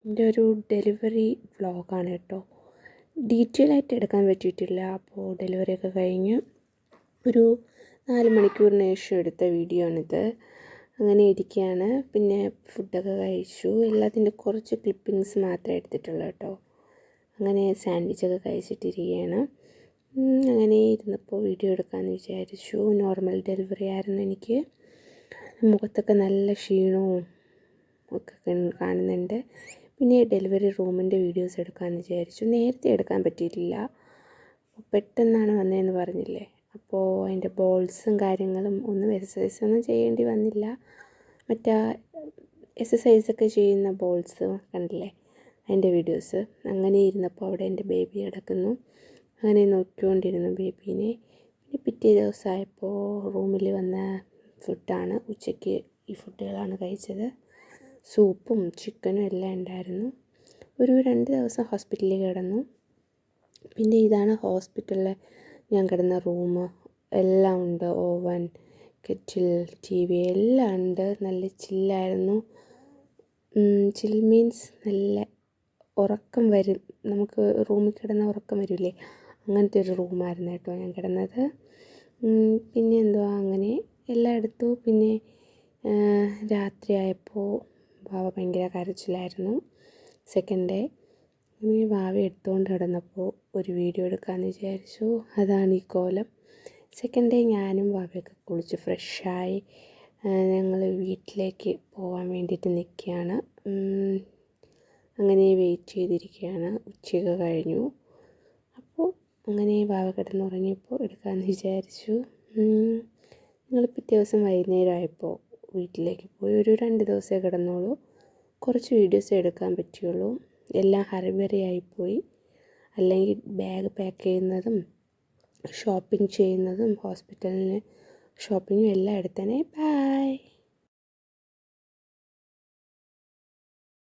എൻ്റെ ഒരു ഡെലിവറി വ്ളോഗാണ് കേട്ടോ. ഡീറ്റെയിൽ ആയിട്ട് എടുക്കാൻ പറ്റിയിട്ടില്ല. അപ്പോൾ ഡെലിവറിയൊക്കെ കഴിഞ്ഞ് ഒരു 4 മണിക്കൂറിന് ശേഷം എടുത്ത വീഡിയോ ആണിത്. അങ്ങനെ ഇരിക്കുകയാണ്. പിന്നെ ഫുഡൊക്കെ കഴിച്ചു. എല്ലാത്തിൻ്റെ കുറച്ച് ക്ലിപ്പിങ്സ് മാത്രമേ എടുത്തിട്ടുള്ളൂ കേട്ടോ. അങ്ങനെ സാൻഡ്വിച്ചൊക്കെ കഴിച്ചിട്ടിരിക്കുകയാണ്. അങ്ങനെ ഇരുന്നപ്പോൾ വീഡിയോ എടുക്കാമെന്ന് വിചാരിച്ചു. നോർമൽ ഡെലിവറി ആയിരുന്നു എനിക്ക്. മുഖത്തൊക്കെ നല്ല ക്ഷീണവും ഒക്കെ കാണുന്നുണ്ട്. പിന്നെ ഡെലിവറി റൂമിൻ്റെ വീഡിയോസ് എടുക്കാമെന്ന് വിചാരിച്ചു. നേരത്തെ എടുക്കാൻ പറ്റിയിട്ടില്ല, പെട്ടെന്നാണ് വന്നതെന്ന് പറഞ്ഞില്ലേ. അപ്പോൾ അതിൻ്റെ ബോൾസും കാര്യങ്ങളും ഒന്നും എക്സസൈസൊന്നും ചെയ്യേണ്ടി വന്നില്ല. മറ്റേ എക്സസൈസൊക്കെ ചെയ്യുന്ന ബോൾസ് കണ്ടില്ലേ, അതിൻ്റെ വീഡിയോസ്. അങ്ങനെ ഇരുന്നപ്പോൾ അവിടെ എൻ്റെ ബേബി കിടക്കുന്നു. അങ്ങനെ നോക്കിക്കൊണ്ടിരുന്നു ബേബീനെ. പിന്നെ പിറ്റേ ദിവസമായപ്പോൾ റൂമിൽ വന്ന ഫുഡാണ്. ഉച്ചയ്ക്ക് ഈ ഫുഡുകളാണ് കഴിച്ചത്. സൂപ്പും ചിക്കനും എല്ലാം ഉണ്ടായിരുന്നു. ഒരു 2 ദിവസം ഹോസ്പിറ്റലിൽ കിടന്നു. പിന്നെ ഇതാണ് ഹോസ്പിറ്റലിൽ ഞാൻ കിടന്ന റൂം. എല്ലാം ഉണ്ട്, ഓവൻ, കെറ്റിൽ, TV എല്ലാം ഉണ്ട്. നല്ല ചില്ലായിരുന്നു. ചിൽ മീൻസ് നല്ല ഉറക്കം വരും, നമുക്ക് റൂമിൽ കിടന്ന ഉറക്കം വരില്ലേ, അങ്ങനത്തെ ഒരു റൂമായിരുന്നു കേട്ടോ ഞാൻ കിടന്നത്. പിന്നെ എന്തുവാ, അങ്ങനെ എല്ലാം എടുത്തു. പിന്നെ രാത്രിയായപ്പോൾ വാവ ഭയങ്കര കരച്ചിലായിരുന്നു. സെക്കൻഡ് ഡേ ഇനി വാവ എടുത്തുകൊണ്ട് കിടന്നപ്പോൾ ഒരു വീഡിയോ എടുക്കാമെന്ന് വിചാരിച്ചു. അതാണ് ഈ കോലം. സെക്കൻഡ് ഡേ ഞാനും വാവയൊക്കെ കുളിച്ച് ഫ്രഷായി ഞങ്ങൾ വീട്ടിലേക്ക് പോകാൻ വേണ്ടിയിട്ട് നിൽക്കുകയാണ്. അങ്ങനെ വെയിറ്റ് ചെയ്തിരിക്കുകയാണ്. ഉച്ചയൊക്കെ കഴിഞ്ഞു. അപ്പോൾ അങ്ങനെ വാവ കിടന്നുറങ്ങിയപ്പോൾ എടുക്കാമെന്ന് വിചാരിച്ചു. ഞങ്ങൾ പിറ്റേ ദിവസം വൈകുന്നേരമായപ്പോൾ വീട്ടിലേക്ക് പോയി. ഒരു 2 ദിവസമേ കിടന്നുള്ളൂ. കുറച്ച് വീഡിയോസ് എടുക്കാൻ പറ്റുള്ളൂ. എല്ലാം ഹറിബറി ആയിപ്പോയി. അല്ലെങ്കിൽ ബാഗ് പാക്ക് ചെയ്യുന്നതും ഷോപ്പിംഗ് ചെയ്യുന്നതും ഹോസ്പിറ്റലിന് ഷോപ്പിങ്ങും എല്ലാം എടുത്തേനെ. ബൈ.